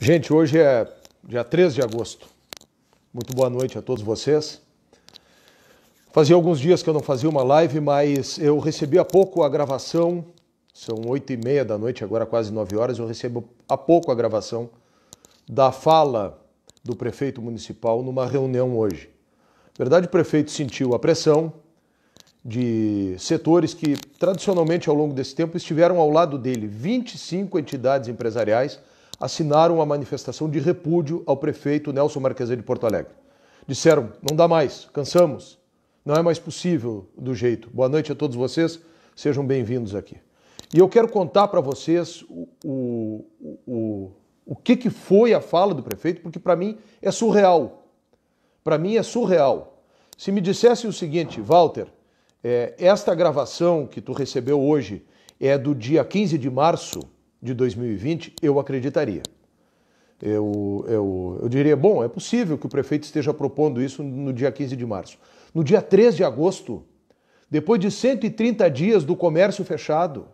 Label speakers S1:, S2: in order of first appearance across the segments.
S1: Gente, hoje é dia 13 de agosto. Muito boa noite a todos vocês. Fazia alguns dias que eu não fazia uma live, mas eu recebi há pouco a gravação, são 8h30 da noite, agora quase 9 horas, eu recebo há pouco a gravação da fala do prefeito municipal numa reunião hoje. Na verdade, o prefeito sentiu a pressão de setores que, tradicionalmente, ao longo desse tempo, estiveram ao lado dele. 25 entidades empresariais assinaram uma manifestação de repúdio ao prefeito Nelson Marquesan de Porto Alegre. Disseram, não dá mais, cansamos, não é mais possível do jeito. Boa noite a todos vocês, sejam bem-vindos aqui. E eu quero contar para vocês o que foi a fala do prefeito, porque para mim é surreal. Para mim é surreal. Se me dissesse o seguinte, Walter, esta gravação que tu recebeu hoje é do dia 15 de março de 2020, eu acreditaria. Eu diria, bom, é possível que o prefeito esteja propondo isso no dia 15 de março. No dia 3 de agosto, depois de 130 dias do comércio fechado,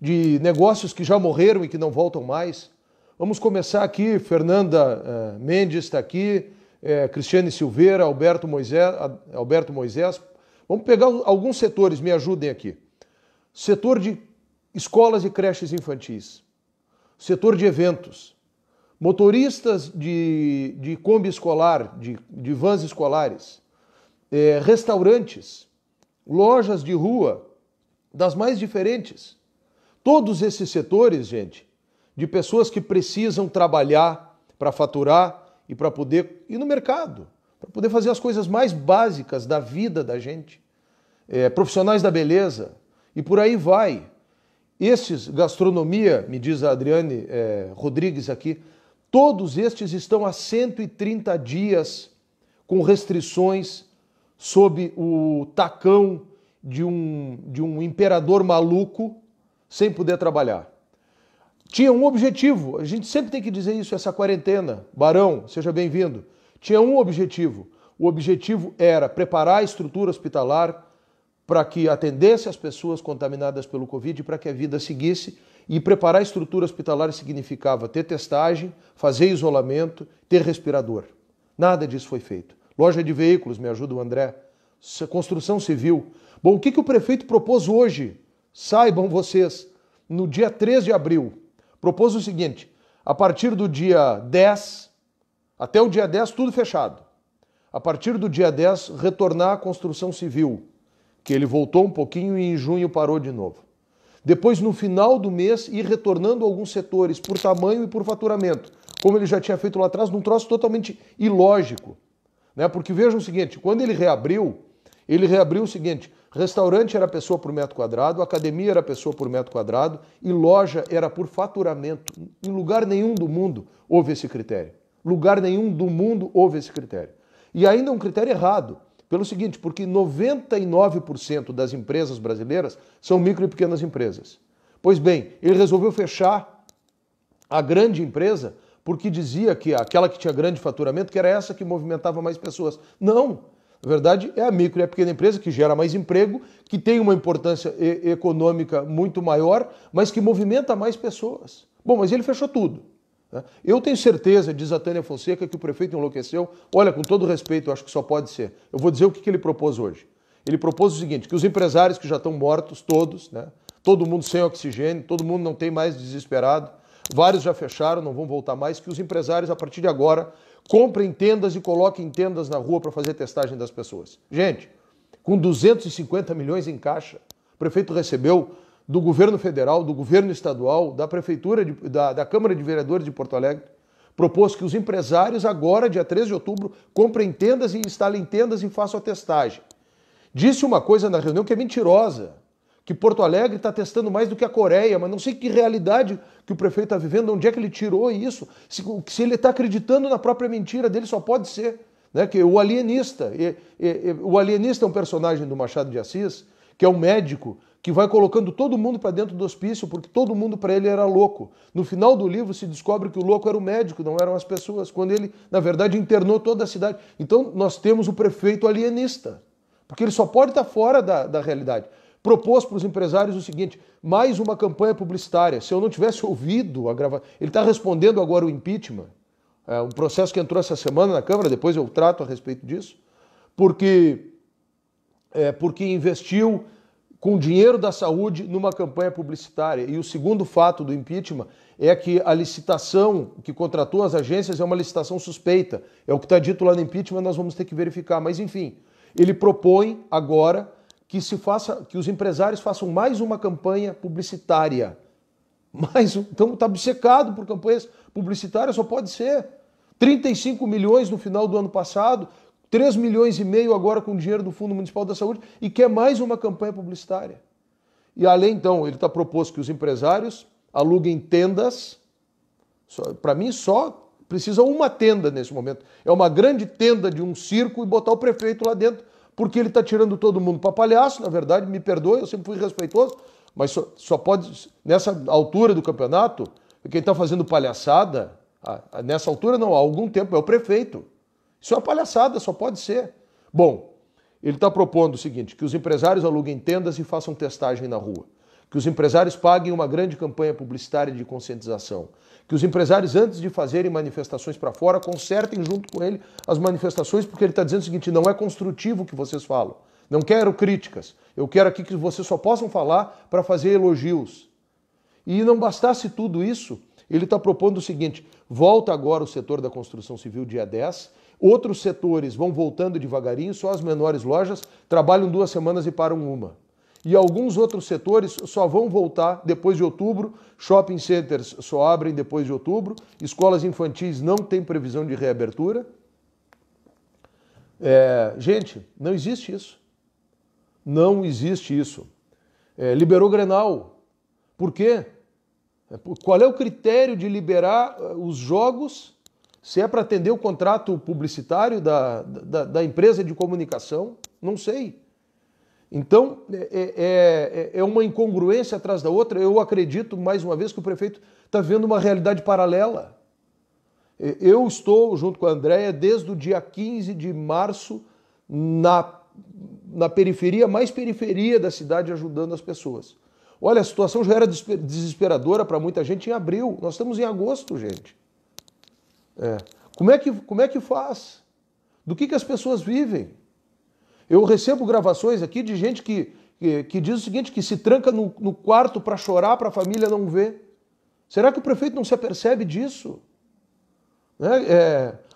S1: de negócios que já morreram e que não voltam mais, vamos começar aqui, Fernanda Mendes está aqui, Cristiane Silveira, Alberto Moisés. Vamos pegar alguns setores, me ajudem aqui. Setor de escolas e creches infantis, setor de eventos, motoristas de Kombi escolar, de vans escolares, restaurantes, lojas de rua, das mais diferentes. Todos esses setores, gente, de pessoas que precisam trabalhar para faturar e para poder ir no mercado, para poder fazer as coisas mais básicas da vida da gente, profissionais da beleza, e por aí vai. Estes, gastronomia, me diz a Adriane Rodrigues aqui, todos estes estão há 130 dias com restrições sob o tacão de um imperador maluco sem poder trabalhar. Tinha um objetivo, a gente sempre tem que dizer isso, essa quarentena. Barão, seja bem-vindo. Tinha um objetivo. O objetivo era preparar a estrutura hospitalar para que atendesse as pessoas contaminadas pelo Covid, para que a vida seguisse, e preparar a estrutura hospitalar significava ter testagem, fazer isolamento, ter respirador. Nada disso foi feito. Loja de veículos, me ajuda o André. Construção civil. Bom, o que o prefeito propôs hoje? Saibam vocês, no dia 3 de abril, propôs o seguinte, a partir do dia 10, até o dia 10, tudo fechado. A partir do dia 10, retornar à construção civil, que ele voltou um pouquinho e em junho parou de novo. Depois, no final do mês, ir retornando alguns setores por tamanho e por faturamento, como ele já tinha feito lá atrás, num troço totalmente ilógico. Né? Porque vejam o seguinte, quando ele reabriu o seguinte, restaurante era pessoa por metro quadrado, academia era pessoa por metro quadrado e loja era por faturamento. Em lugar nenhum do mundo houve esse critério. Lugar nenhum do mundo houve esse critério. E ainda um critério errado. Pelo seguinte, porque 99% das empresas brasileiras são micro e pequenas empresas. Pois bem, ele resolveu fechar a grande empresa porque dizia que aquela que tinha grande faturamento, que era essa que movimentava mais pessoas. Não, na verdade é a micro e a pequena empresa que gera mais emprego, que tem uma importância econômica muito maior, mas que movimenta mais pessoas. Bom, mas ele fechou tudo. Eu tenho certeza, diz a Tânia Fonseca, que o prefeito enlouqueceu. Olha, com todo respeito, eu acho que só pode ser. Eu vou dizer o que ele propôs hoje. Ele propôs o seguinte, que os empresários que já estão mortos, todos, né? Todo mundo sem oxigênio, todo mundo não tem mais desesperado, vários já fecharam, não vão voltar mais, que os empresários, a partir de agora, comprem tendas e coloquem tendas na rua para fazer testagem das pessoas. Gente, com 250 milhões em caixa, o prefeito recebeu do governo federal, do governo estadual, da prefeitura, da Câmara de Vereadores de Porto Alegre, propôs que os empresários agora, dia 13 de outubro, comprem tendas e instalem tendas e façam a testagem. Disse uma coisa na reunião que é mentirosa, que Porto Alegre está testando mais do que a Coreia, mas não sei que realidade que o prefeito está vivendo, onde é que ele tirou isso, se ele está acreditando na própria mentira dele, só pode ser. Né? Que o alienista é um personagem do Machado de Assis, que é um médico, que vai colocando todo mundo para dentro do hospício, porque todo mundo para ele era louco. No final do livro se descobre que o louco era o médico, não eram as pessoas, quando ele, na verdade, internou toda a cidade. Então nós temos o prefeito alienista, porque ele só pode estar fora da realidade. propôs para os empresários o seguinte, mais uma campanha publicitária. Se eu não tivesse ouvido a gravação... Ele está respondendo agora o impeachment, um processo que entrou essa semana na Câmara, depois eu trato a respeito disso, porque investiu com dinheiro da saúde numa campanha publicitária. E o segundo fato do impeachment é que a licitação que contratou as agências é uma licitação suspeita. É o que está dito lá no impeachment, nós vamos ter que verificar. Mas, enfim, ele propõe agora que os empresários façam mais uma campanha publicitária. Então está obcecado por campanhas publicitárias, só pode ser. 35 milhões no final do ano passado, 3 milhões e meio agora com dinheiro do Fundo Municipal da Saúde e quer mais uma campanha publicitária. E além, então, ele está proposto que os empresários aluguem tendas. Para mim, só precisa uma tenda nesse momento. É uma grande tenda de um circo e botar o prefeito lá dentro, porque ele está tirando todo mundo para palhaço, na verdade, me perdoe, eu sempre fui respeitoso, mas só pode, nessa altura do campeonato, quem está fazendo palhaçada, nessa altura não, há algum tempo, é o prefeito. Isso é uma palhaçada, só pode ser. Bom, ele está propondo o seguinte, que os empresários aluguem tendas e façam testagem na rua. Que os empresários paguem uma grande campanha publicitária de conscientização. Que os empresários, antes de fazerem manifestações para fora, consertem junto com ele as manifestações, porque ele está dizendo o seguinte, não é construtivo o que vocês falam. Não quero críticas. Eu quero aqui que vocês só possam falar para fazer elogios. E não bastasse tudo isso, ele está propondo o seguinte, volta agora o setor da construção civil dia 10, outros setores vão voltando devagarinho, só as menores lojas trabalham 2 semanas e param uma. E alguns outros setores só vão voltar depois de outubro, shopping centers só abrem depois de outubro, escolas infantis não têm previsão de reabertura. Gente, não existe isso. Não existe isso. Liberou Grenal. Por quê? Qual é o critério de liberar os jogos, se é para atender o contrato publicitário da empresa de comunicação? Não sei. Então, é uma incongruência atrás da outra. Eu acredito, mais uma vez, que o prefeito está vendo uma realidade paralela. Eu estou, junto com a Andréia, desde o dia 15 de março, na periferia, mais periferia da cidade, ajudando as pessoas. Olha, a situação já era desesperadora para muita gente em abril. Nós estamos em agosto, gente. Como é que faz? Do que as pessoas vivem? Eu recebo gravações aqui de gente que diz o seguinte, que se tranca no quarto para chorar, para a família não ver. Será que o prefeito não se apercebe disso?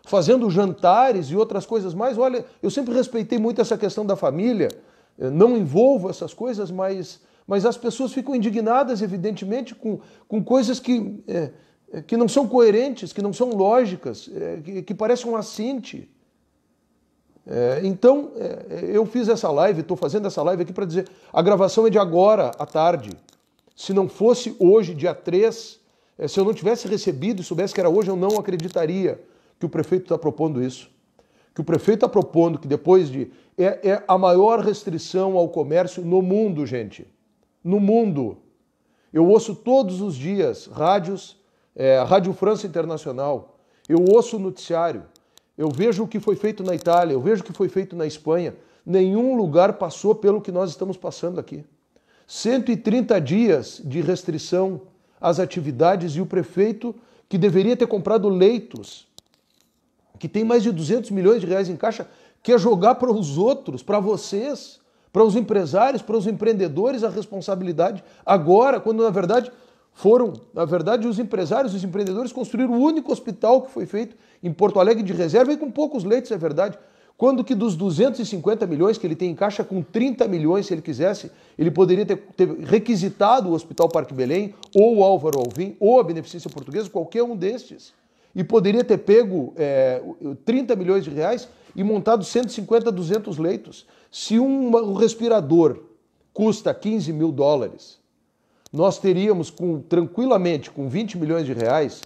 S1: Fazendo jantares e outras coisas mais. Olha, eu sempre respeitei muito essa questão da família, não envolvo essas coisas, mas as pessoas ficam indignadas, evidentemente, com coisas que não são coerentes, que não são lógicas, que parecem um assinte. Então, eu fiz essa live, estou fazendo essa live aqui para dizer, a gravação é de agora à tarde. Se não fosse hoje, dia 3, se eu não tivesse recebido e soubesse que era hoje, eu não acreditaria que o prefeito está propondo isso. Que o prefeito está propondo que depois de... É a maior restrição ao comércio no mundo, gente. No mundo. Eu ouço todos os dias rádios, Rádio França Internacional, eu ouço o noticiário, eu vejo o que foi feito na Itália, eu vejo o que foi feito na Espanha. Nenhum lugar passou pelo que nós estamos passando aqui. 130 dias de restrição às atividades e o prefeito, que deveria ter comprado leitos, que tem mais de 200 milhões de reais em caixa, quer jogar para os outros, para vocês, para os empresários, para os empreendedores a responsabilidade agora, quando na verdade os empresários, os empreendedores construíram o único hospital que foi feito em Porto Alegre de reserva e com poucos leitos, é verdade. Quando que dos 250 milhões que ele tem em caixa, com 30 milhões, se ele quisesse, ele poderia ter requisitado o Hospital Parque Belém, ou o Álvaro Alvim, ou a Beneficência Portuguesa, qualquer um destes. E poderia ter pego 30 milhões de reais e montado 150, 200 leitos. Se um respirador custa 15 mil dólares, nós teríamos tranquilamente, com 20 milhões de reais,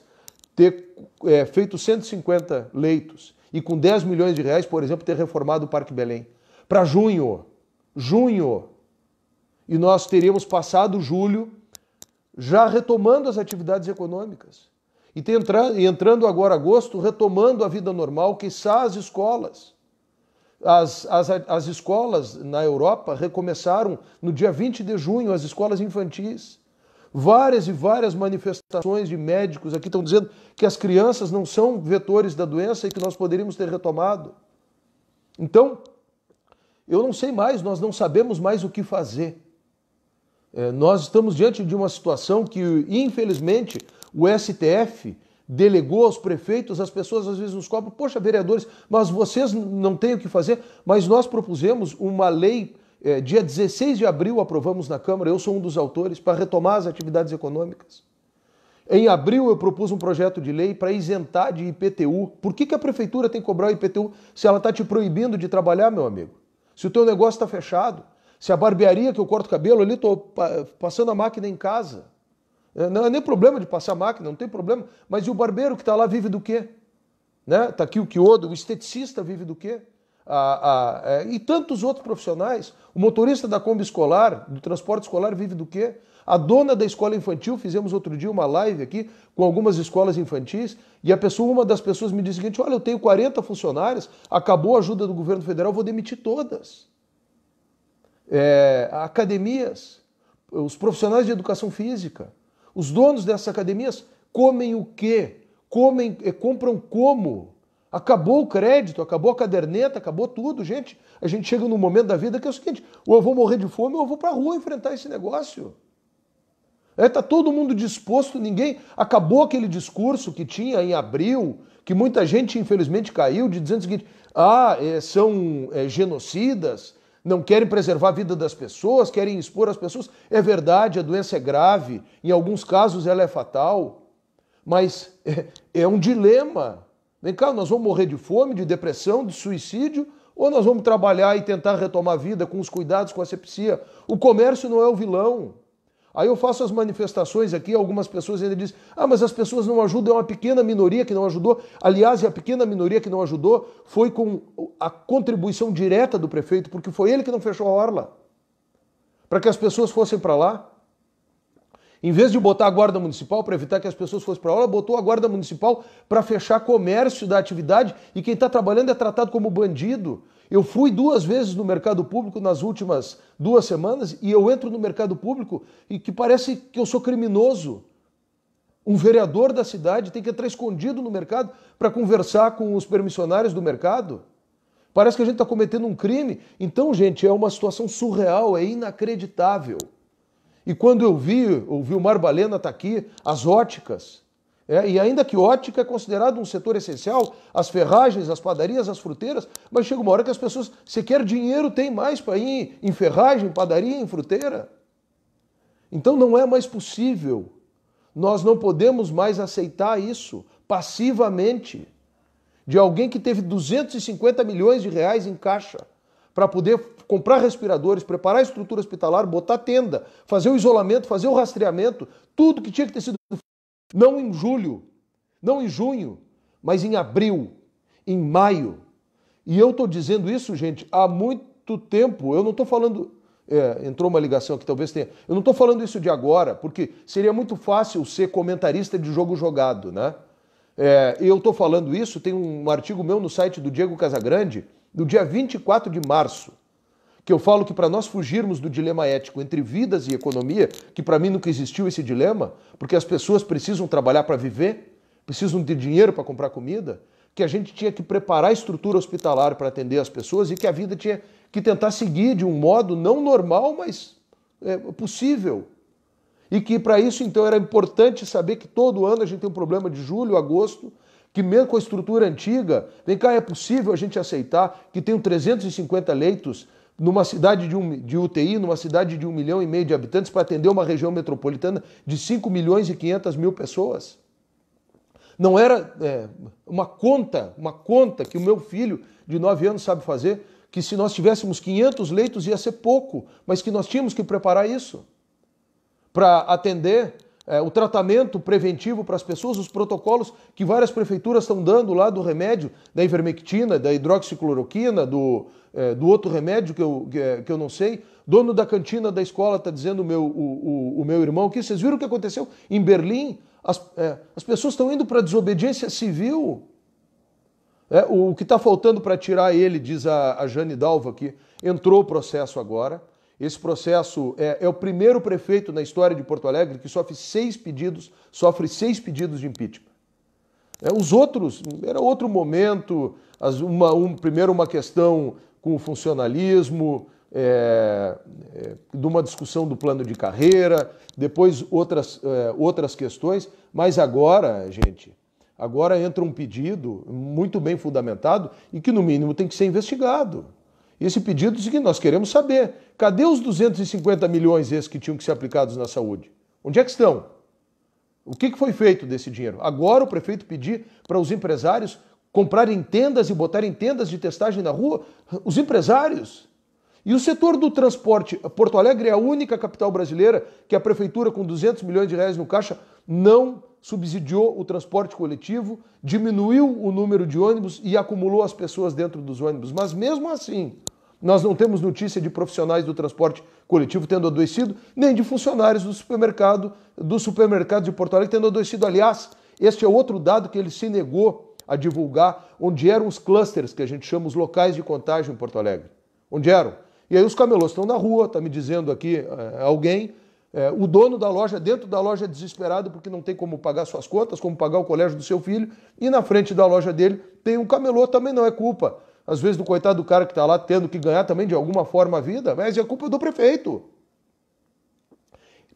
S1: feito 150 leitos e com 10 milhões de reais, por exemplo, ter reformado o Parque Belém. Para junho. E nós teríamos passado julho já retomando as atividades econômicas. E entrando agora agosto, retomando a vida normal, quiçá as escolas. As escolas na Europa recomeçaram no dia 20 de junho, as escolas infantis. Várias e várias manifestações de médicos aqui estão dizendo que as crianças não são vetores da doença e que nós poderíamos ter retomado. Então, eu não sei mais, nós não sabemos mais o que fazer. Nós estamos diante de uma situação que, infelizmente, o STF delegou aos prefeitos, as pessoas às vezes nos cobram, poxa, vereadores, mas vocês não têm o que fazer, mas nós propusemos uma lei, dia 16 de abril aprovamos na Câmara, eu sou um dos autores, para retomar as atividades econômicas. Em abril eu propus um projeto de lei para isentar de IPTU. Por que a prefeitura tem que cobrar o IPTU se ela está te proibindo de trabalhar, meu amigo? Se o teu negócio está fechado, se a barbearia que eu corto cabelo ali, estou passando a máquina em casa. Não é nem problema de passar a máquina, não tem problema. Mas e o barbeiro que está lá vive do quê? Está aqui o quiosque, o esteticista vive do quê? E tantos outros profissionais. O motorista da Kombi escolar, do transporte escolar, vive do quê? A dona da escola infantil, fizemos outro dia uma live aqui com algumas escolas infantis, e uma das pessoas me disse o seguinte, olha, eu tenho 40 funcionários, acabou a ajuda do governo federal, vou demitir todas. Academias, os profissionais de educação física, os donos dessas academias comem o quê? Compram como? Acabou o crédito, acabou a caderneta, acabou tudo, gente. A gente chega num momento da vida que é o seguinte, ou eu vou morrer de fome ou eu vou para a rua enfrentar esse negócio. Está todo mundo disposto, ninguém... Acabou aquele discurso que tinha em abril, que muita gente infelizmente caiu, dizendo o seguinte, são genocidas, não querem preservar a vida das pessoas, querem expor as pessoas. É verdade, a doença é grave, em alguns casos ela é fatal, mas é um dilema. Vem cá, nós vamos morrer de fome, de depressão, de suicídio, ou nós vamos trabalhar e tentar retomar a vida com os cuidados, com a asepsia? O comércio não é o vilão. Aí eu faço as manifestações aqui, algumas pessoas ainda dizem, mas as pessoas não ajudam, é uma pequena minoria que não ajudou. Aliás, a pequena minoria que não ajudou foi com a contribuição direta do prefeito, porque foi ele que não fechou a orla, para que as pessoas fossem para lá. Em vez de botar a guarda municipal para evitar que as pessoas fossem para a orla, botou a guarda municipal para fechar comércio da atividade, e quem está trabalhando é tratado como bandido. Eu fui 2 vezes no mercado público nas últimas 2 semanas e eu entro no mercado público e que parece que eu sou criminoso. Um vereador da cidade tem que entrar escondido no mercado para conversar com os permissionários do mercado. Parece que a gente está cometendo um crime. Então, gente, é uma situação surreal, é inacreditável. E quando eu vi o Mar Balena está aqui, as óticas, e ainda que ótica é considerado um setor essencial, as ferragens, as padarias, as fruteiras, mas chega uma hora que as pessoas, sequer dinheiro tem mais para ir em ferragem, padaria, em fruteira. Então não é mais possível. Nós não podemos mais aceitar isso passivamente de alguém que teve 250 milhões de reais em caixa para poder comprar respiradores, preparar a estrutura hospitalar, botar tenda, fazer o isolamento, fazer o rastreamento, tudo que tinha que ter sido feito. Não em julho, não em junho, mas em abril, em maio. E eu estou dizendo isso, gente, há muito tempo. Eu não estou falando... entrou uma ligação aqui, talvez tenha. Eu não estou falando isso de agora, porque seria muito fácil ser comentarista de jogo jogado, né? Eu estou falando isso, tem um artigo meu no site do Diego Casagrande, do dia 24 de março, que eu falo que para nós fugirmos do dilema ético entre vidas e economia, que para mim nunca existiu esse dilema, porque as pessoas precisam trabalhar para viver, precisam de dinheiro para comprar comida, que a gente tinha que preparar a estrutura hospitalar para atender as pessoas e que a vida tinha que tentar seguir de um modo não normal, mas possível. E que para isso, então, era importante saber que todo ano a gente tem um problema de julho, agosto, que mesmo com a estrutura antiga, vem cá, é possível a gente aceitar que tenham 350 leitos numa cidade de UTI, numa cidade de 1,5 milhão de habitantes, para atender uma região metropolitana de 5 milhões e 500 mil pessoas. Não era uma conta que o meu filho de 9 anos sabe fazer, que se nós tivéssemos 500 leitos ia ser pouco, mas que nós tínhamos que preparar isso para atender o tratamento preventivo para as pessoas, os protocolos que várias prefeituras estão dando lá do remédio, da ivermectina, da hidroxicloroquina, do outro remédio que eu não sei. Dono da cantina da escola está dizendo, o meu irmão aqui, vocês viram o que aconteceu em Berlim? As pessoas estão indo para a desobediência civil. O que está faltando para tirar ele, diz a Jane Dalva aqui, entrou o processo agora. Esse processo é o primeiro prefeito na história de Porto Alegre que sofre 6 pedidos de impeachment. Os outros, era outro momento, primeiro uma questão com o funcionalismo, de uma discussão do plano de carreira, depois outras questões, mas agora, gente, agora entra um pedido muito bem fundamentado e que, no mínimo, tem que ser investigado. E esse pedido diz que nós queremos saber, cadê os 250 milhões esses que tinham que ser aplicados na saúde? Onde é que estão? O que foi feito desse dinheiro? Agora o prefeito pedir para os empresários comprarem tendas e botarem tendas de testagem na rua? Os empresários? E o setor do transporte? Porto Alegre é a única capital brasileira que a prefeitura, com 200 milhões de reais no caixa, não subsidiou o transporte coletivo, diminuiu o número de ônibus e acumulou as pessoas dentro dos ônibus. Mas mesmo assim, nós não temos notícia de profissionais do transporte coletivo tendo adoecido, nem de funcionários do supermercado de Porto Alegre tendo adoecido. Aliás, este é outro dado que ele se negou a divulgar, onde eram os clusters, que a gente chama os locais de contágio em Porto Alegre. Onde eram? E aí os camelôs estão na rua, está me dizendo aqui alguém, o dono da loja, dentro da loja, desesperado porque não tem como pagar suas contas, como pagar o colégio do seu filho, e na frente da loja dele tem um camelô, também não é culpa, às vezes, do coitado do cara que está lá tendo que ganhar também de alguma forma a vida, mas é culpa do prefeito.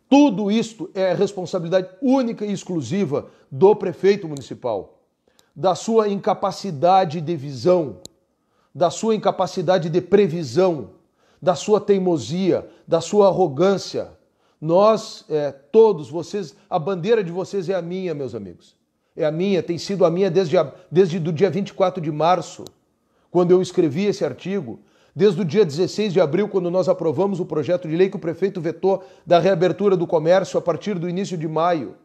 S1: Tudo isto é responsabilidade única e exclusiva do prefeito municipal, da sua incapacidade de visão, da sua incapacidade de previsão, da sua teimosia, da sua arrogância. Nós, todos vocês, a bandeira de vocês é a minha, meus amigos. É a minha, tem sido a minha desde o dia 24 de março, quando eu escrevi esse artigo, desde o dia 16 de abril, quando nós aprovamos o projeto de lei que o prefeito vetou da reabertura do comércio a partir do início de maio,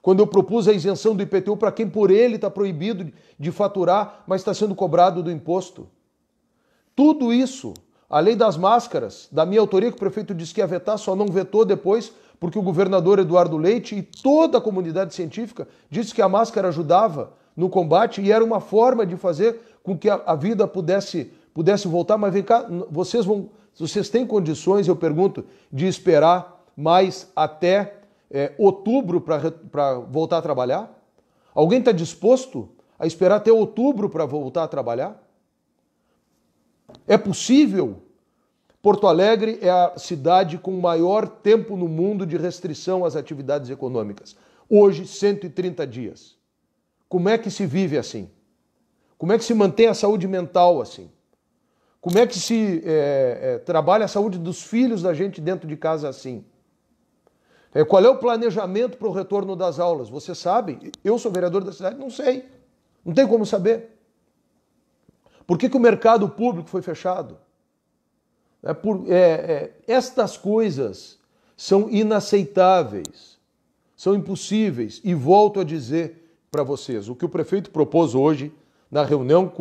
S1: quando eu propus a isenção do IPTU para quem por ele está proibido de faturar, mas está sendo cobrado do imposto. Tudo isso, a lei das máscaras, da minha autoria, que o prefeito disse que ia vetar, só não vetou depois, porque o governador Eduardo Leite e toda a comunidade científica disse que a máscara ajudava no combate e era uma forma de fazer com que a vida pudesse voltar. Mas vem cá, vocês têm condições, eu pergunto, de esperar mais até outubro para voltar a trabalhar? Alguém está disposto a esperar até outubro para voltar a trabalhar? É possível? Porto Alegre é a cidade com maior tempo no mundo de restrição às atividades econômicas. Hoje, 130 dias. Como é que se vive assim? Como é que se mantém a saúde mental assim? Como é que se trabalha a saúde dos filhos da gente dentro de casa assim? Qual é o planejamento para o retorno das aulas? Você sabe? Eu sou vereador da cidade, não sei. Não tem como saber. Por que o mercado público foi fechado? Estas coisas são inaceitáveis, são impossíveis. E volto a dizer para vocês, o que o prefeito propôs hoje na reunião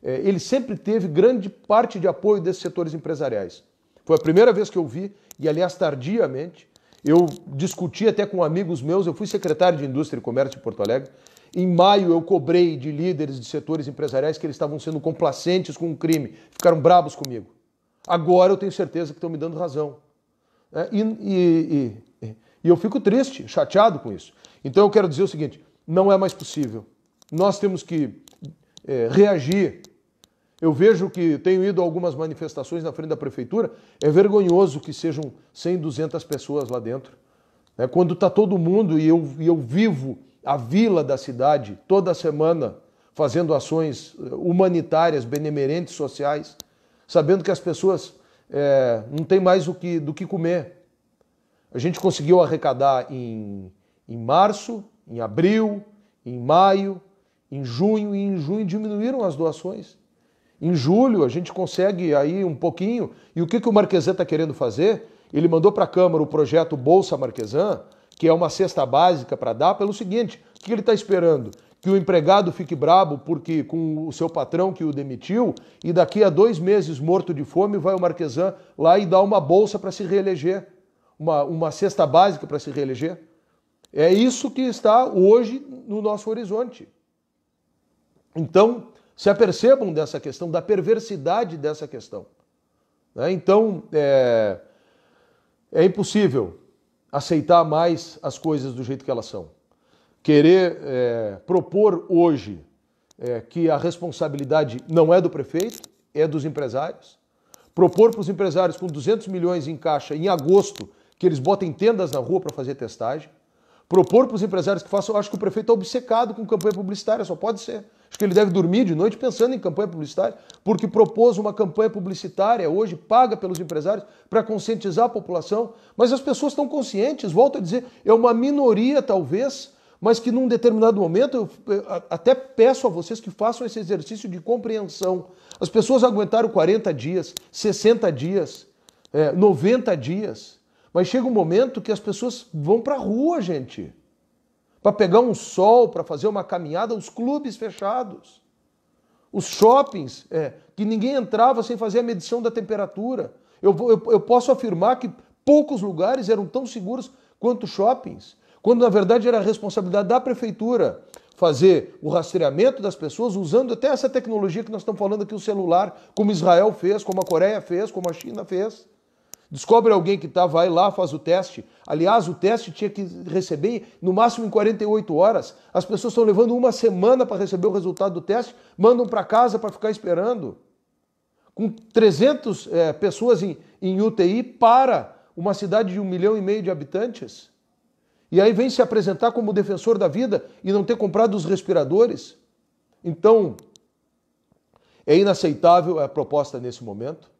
S1: ele sempre teve grande parte de apoio desses setores empresariais. Foi a primeira vez que eu vi, e aliás tardiamente, eu discuti até com amigos meus, eu fui secretário de Indústria e Comércio de Porto Alegre. Em maio eu cobrei de líderes de setores empresariais que eles estavam sendo complacentes com o crime, ficaram bravos comigo. Agora eu tenho certeza que estão me dando razão. E eu fico triste, chateado com isso. Então eu quero dizer o seguinte, não é mais possível. Nós temos que reagir. Eu vejo que tenho ido a algumas manifestações na frente da prefeitura, é vergonhoso que sejam 100, 200 pessoas lá dentro. Quando está todo mundo, e eu vivo a vila da cidade toda semana fazendo ações humanitárias, benemerentes, sociais, sabendo que as pessoas não têm mais do que comer. A gente conseguiu arrecadar em março, em abril, em maio, em junho, e em junho diminuíram as doações. Em julho a gente consegue aí um pouquinho. E o que o Marquesan está querendo fazer? Ele mandou para a Câmara o projeto Bolsa Marquesan, que é uma cesta básica para dar, pelo seguinte, o que ele está esperando? Que o empregado fique brabo porque com o seu patrão que o demitiu e daqui a 2 meses morto de fome vai o Marquesan lá e dá uma bolsa para se reeleger, uma cesta básica para se reeleger. É isso que está hoje no nosso horizonte. Então, se apercebam dessa questão, da perversidade dessa questão. Então, é impossível aceitar mais as coisas do jeito que elas são. Querer propor hoje que a responsabilidade não é do prefeito, é dos empresários. Propor para os empresários com 200 milhões em caixa em agosto que eles botem tendas na rua para fazer testagem. Propor para os empresários que façam... Eu acho que o prefeito é obcecado com campanha publicitária, só pode ser. Acho que ele deve dormir de noite pensando em campanha publicitária, porque propôs uma campanha publicitária hoje, paga pelos empresários, para conscientizar a população. Mas as pessoas estão conscientes, volto a dizer, é uma minoria talvez, mas que num determinado momento, eu até peço a vocês que façam esse exercício de compreensão. As pessoas aguentaram 40 dias, 60 dias, 90 dias, mas chega um momento que as pessoas vão para a rua, gente, para pegar um sol, para fazer uma caminhada, os clubes fechados, os shoppings, que ninguém entrava sem fazer a medição da temperatura. Eu posso afirmar que poucos lugares eram tão seguros quanto shoppings, quando na verdade era a responsabilidade da prefeitura fazer o rastreamento das pessoas usando até essa tecnologia que nós estamos falando aqui, o celular, como Israel fez, como a Coreia fez, como a China fez. Descobre alguém que está, vai lá, faz o teste. Aliás, o teste tinha que receber no máximo em 48 horas. As pessoas estão levando uma semana para receber o resultado do teste, mandam para casa para ficar esperando. Com 300 pessoas em UTI para uma cidade de 1,5 milhão de habitantes. E aí vem se apresentar como defensor da vida e não ter comprado os respiradores. Então, é inaceitável a proposta nesse momento.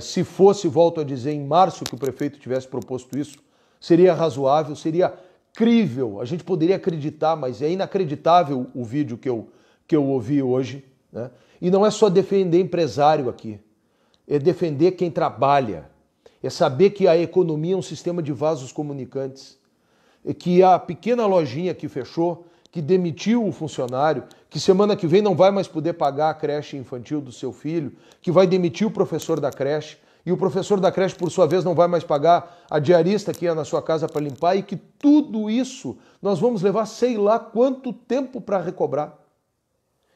S1: Se fosse, volto a dizer, em março que o prefeito tivesse proposto isso, seria razoável, seria crível, a gente poderia acreditar, mas é inacreditável o vídeo que eu ouvi hoje. Né? E não é só defender empresário aqui, é defender quem trabalha, é saber que a economia é um sistema de vasos comunicantes, que a pequena lojinha que fechou, que demitiu o funcionário, que semana que vem não vai mais poder pagar a creche infantil do seu filho, que vai demitir o professor da creche, e o professor da creche, por sua vez, não vai mais pagar a diarista que ia na sua casa para limpar, e que tudo isso nós vamos levar sei lá quanto tempo para recobrar.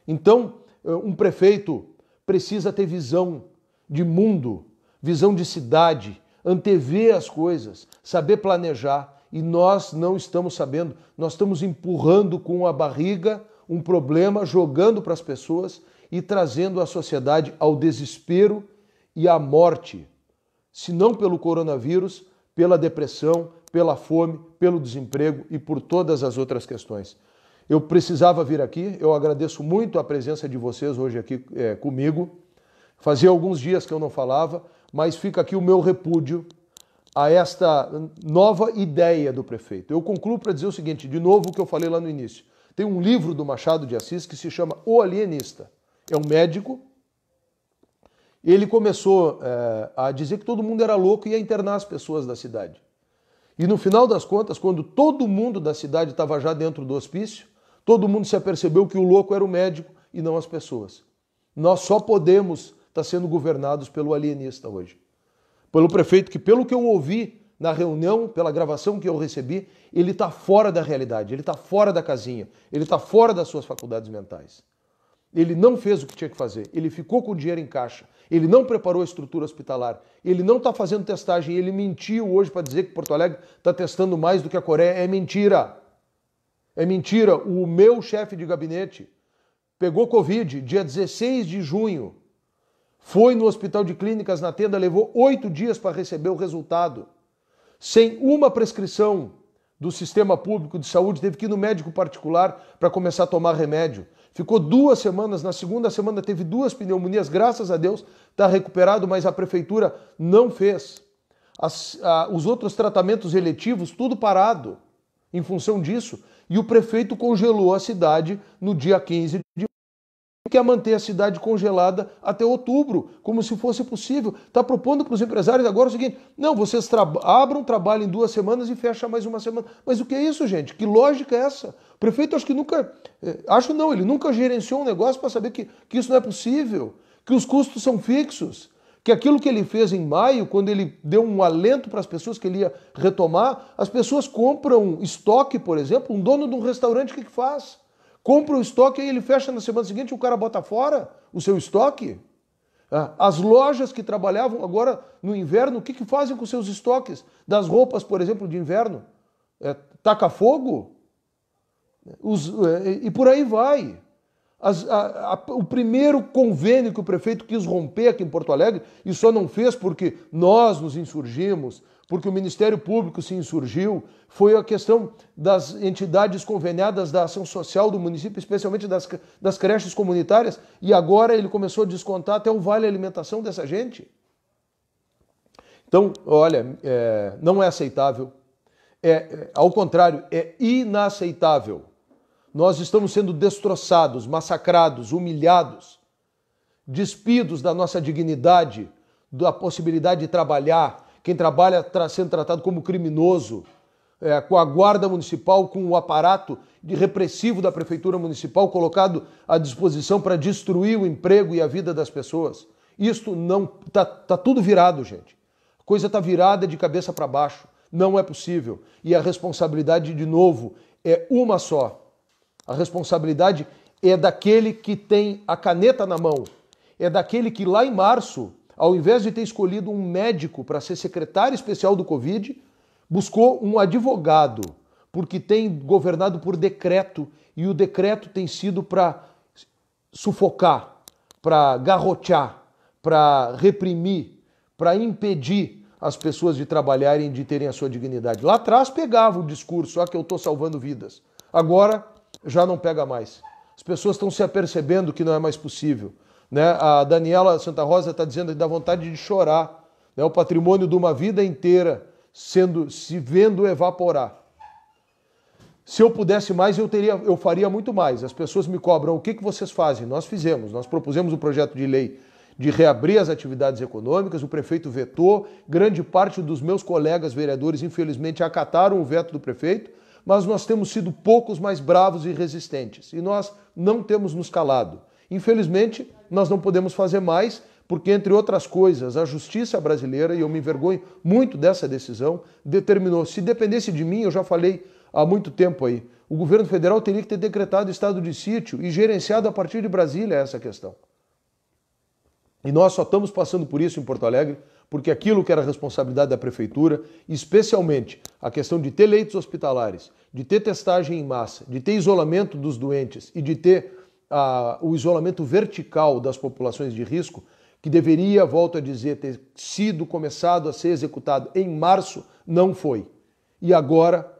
S1: Então, um prefeito precisa ter visão de mundo, visão de cidade, antever as coisas, saber planejar. E nós não estamos sabendo, nós estamos empurrando com a barriga um problema, jogando para as pessoas e trazendo a sociedade ao desespero e à morte. Se não pelo coronavírus, pela depressão, pela fome, pelo desemprego e por todas as outras questões. Eu precisava vir aqui, eu agradeço muito a presença de vocês hoje aqui comigo. Fazia alguns dias que eu não falava, mas fica aqui o meu repúdio a esta nova ideia do prefeito. Eu concluo para dizer o seguinte, de novo o que eu falei lá no início. Tem um livro do Machado de Assis que se chama O Alienista. É um médico. Ele começou a dizer que todo mundo era louco e ia internar as pessoas da cidade. E no final das contas, quando todo mundo da cidade estava já dentro do hospício, todo mundo se apercebeu que o louco era o médico e não as pessoas. Nós só podemos estar sendo governados pelo alienista hoje. Pelo prefeito que, pelo que eu ouvi na reunião, pela gravação que eu recebi, ele está fora da realidade, ele está fora da casinha, ele está fora das suas faculdades mentais. Ele não fez o que tinha que fazer, ele ficou com o dinheiro em caixa, ele não preparou a estrutura hospitalar, ele não está fazendo testagem, ele mentiu hoje para dizer que Porto Alegre está testando mais do que a Coreia. É mentira. É mentira. O meu chefe de gabinete pegou Covid dia 16 de junho. Foi no Hospital de Clínicas na tenda, levou 8 dias para receber o resultado. Sem uma prescrição do sistema público de saúde, teve que ir no médico particular para começar a tomar remédio. Ficou 2 semanas, na segunda semana teve 2 pneumonias, graças a Deus está recuperado, mas a prefeitura não fez. Os outros tratamentos eletivos, tudo parado em função disso. E o prefeito congelou a cidade no dia 15 de quer manter a cidade congelada até outubro, como se fosse possível. Está propondo para os empresários agora o seguinte, não, vocês abram, trabalhem 2 semanas e fecham mais 1 semana. Mas o que é isso, gente? Que lógica é essa? O prefeito acho que nunca, ele nunca gerenciou um negócio para saber que isso não é possível, que os custos são fixos, que aquilo que ele fez em maio, quando ele deu um alento para as pessoas que ele ia retomar, as pessoas compram estoque, por exemplo, um dono de um restaurante, o que faz? compra o estoque e ele fecha na semana seguinte e o cara bota fora o seu estoque. As lojas que trabalhavam agora no inverno, o que fazem com seus estoques? Das roupas, por exemplo, de inverno? Taca fogo? E por aí vai. O primeiro convênio que o prefeito quis romper aqui em Porto Alegre, e só não fez porque nós nos insurgimos, porque o Ministério Público se insurgiu, foi a questão das entidades conveniadas da ação social do município, especialmente das creches comunitárias, e agora ele começou a descontar até o vale alimentação dessa gente. Então, olha, não é aceitável, ao contrário, é inaceitável. Nós estamos sendo destroçados, massacrados, humilhados, despidos da nossa dignidade, da possibilidade de trabalhar. Quem trabalha sendo tratado como criminoso, com a guarda municipal, com o aparato de repressivo da prefeitura municipal colocado à disposição para destruir o emprego e a vida das pessoas. Isto não tá tudo virado, gente. A coisa está virada de cabeça para baixo. Não é possível. E a responsabilidade, de novo, é uma só. A responsabilidade é daquele que tem a caneta na mão. É daquele que lá em março, ao invés de ter escolhido um médico para ser secretário especial do Covid, buscou um advogado, porque tem governado por decreto, e o decreto tem sido para sufocar, para garrotear, para reprimir, para impedir as pessoas de trabalharem e de terem a sua dignidade. Lá atrás pegava o discurso, que eu estou salvando vidas. Agora já não pega mais. As pessoas estão se apercebendo que não é mais possível. A Daniela Santa Rosa está dizendo que dá vontade de chorar. O patrimônio de uma vida inteira se vendo evaporar. Se eu pudesse mais, eu faria muito mais. As pessoas me cobram, o que vocês fazem? Nós fizemos, nós propusemos um projeto de lei de reabrir as atividades econômicas, o prefeito vetou, grande parte dos meus colegas vereadores, infelizmente, acataram o veto do prefeito, mas nós temos sido poucos mais bravos e resistentes, e nós não temos nos calado. Infelizmente, nós não podemos fazer mais, porque, entre outras coisas, a justiça brasileira, e eu me envergonho muito dessa decisão, determinou, se dependesse de mim, eu já falei há muito tempo aí, o governo federal teria que ter decretado estado de sítio e gerenciado a partir de Brasília essa questão. E nós só estamos passando por isso em Porto Alegre, porque aquilo que era responsabilidade da prefeitura, especialmente a questão de ter leitos hospitalares, de ter testagem em massa, de ter isolamento dos doentes e de ter o isolamento vertical das populações de risco, que deveria, volto a dizer, ter sido começado a ser executado em março, não foi. E agora,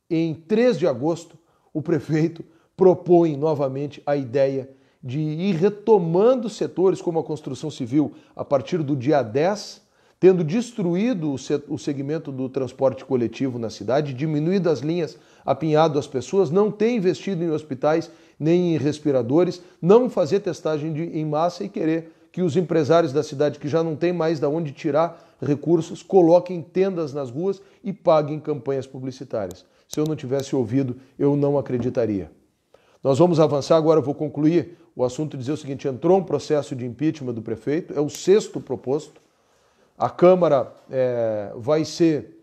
S1: em 3 de agosto, o prefeito propõe novamente a ideia de ir retomando setores como a construção civil a partir do dia 10, tendo destruído o segmento do transporte coletivo na cidade, diminuído as linhas, apinhado as pessoas, não ter investido em hospitais nem em respiradores, não fazer testagem em massa e querer que os empresários da cidade, que já não tem mais de onde tirar recursos, coloquem tendas nas ruas e paguem campanhas publicitárias. Se eu não tivesse ouvido, eu não acreditaria. Nós vamos avançar, agora eu vou concluir o assunto, dizer o seguinte: entrou um processo de impeachment do prefeito, é o 6º proposto, a Câmara vai ser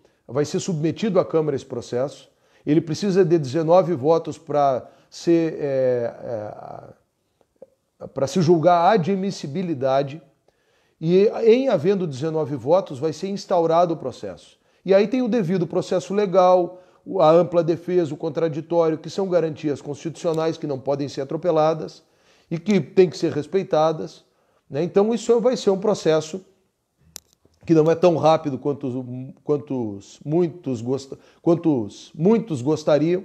S1: submetido à Câmara esse processo, ele precisa de 19 votos para se julgar a admissibilidade, e em havendo 19 votos vai ser instaurado o processo. E aí tem o devido processo legal, a ampla defesa, o contraditório, que são garantias constitucionais que não podem ser atropeladas e que têm que ser respeitadas. Então isso vai ser um processo que não é tão rápido quanto muitos gostariam.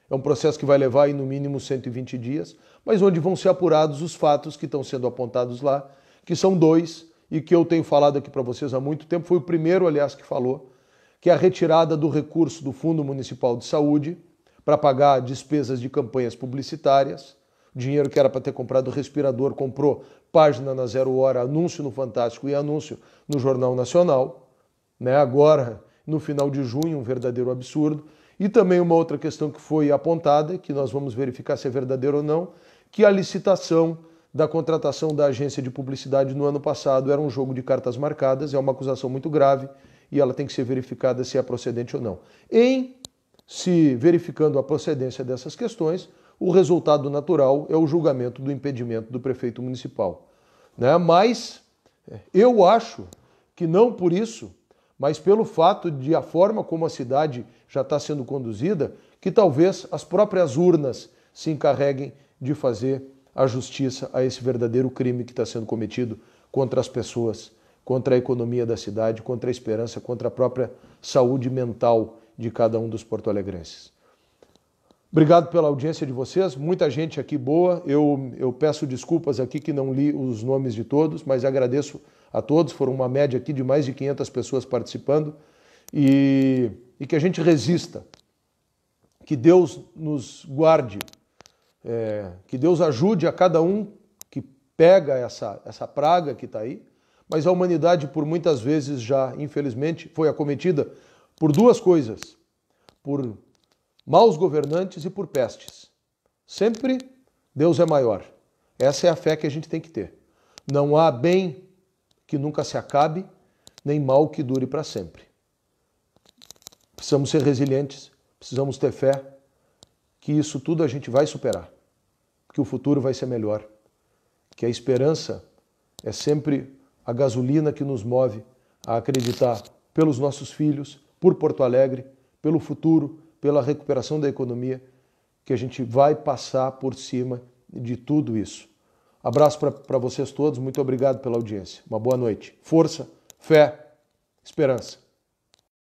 S1: É um processo que vai levar aí, no mínimo 120 dias, mas onde vão ser apurados os fatos que estão sendo apontados lá, que são 2, e que eu tenho falado aqui para vocês há muito tempo. Foi o primeiro, aliás, que falou, que é a retirada do recurso do Fundo Municipal de Saúde para pagar despesas de campanhas publicitárias. Dinheiro que era para ter comprado respirador, comprou página na Zero Hora, anúncio no Fantástico e anúncio no Jornal Nacional. Agora, no final de junho, um verdadeiro absurdo. E também uma outra questão que foi apontada, que nós vamos verificar se é verdadeiro ou não, que a licitação da contratação da agência de publicidade no ano passado era um jogo de cartas marcadas, é uma acusação muito grave e ela tem que ser verificada se é procedente ou não. Em se verificando a procedência dessas questões, o resultado natural é o julgamento do impedimento do prefeito municipal, né? Mas eu acho que não por isso, mas pelo fato de a forma como a cidade já está sendo conduzida, que talvez as próprias urnas se encarreguem de fazer a justiça a esse verdadeiro crime que está sendo cometido contra as pessoas, contra a economia da cidade, contra a esperança, contra a própria saúde mental de cada um dos porto-alegrenses. Obrigado pela audiência de vocês, muita gente aqui boa, eu peço desculpas aqui que não li os nomes de todos, mas agradeço a todos, foram uma média aqui de mais de 500 pessoas participando, e que a gente resista, que Deus nos guarde, que Deus ajude a cada um que pega essa praga que está aí, mas a humanidade por muitas vezes já, infelizmente, foi acometida por duas coisas, por maus governantes e por pestes. Sempre Deus é maior. Essa é a fé que a gente tem que ter. Não há bem que nunca se acabe, nem mal que dure para sempre. Precisamos ser resilientes, precisamos ter fé, que isso tudo a gente vai superar, que o futuro vai ser melhor, que a esperança é sempre a gasolina que nos move a acreditar pelos nossos filhos, por Porto Alegre, pelo futuro, pela recuperação da economia, que a gente vai passar por cima de tudo isso. Abraço para vocês todos, muito obrigado pela audiência. Uma boa noite. Força, fé, esperança.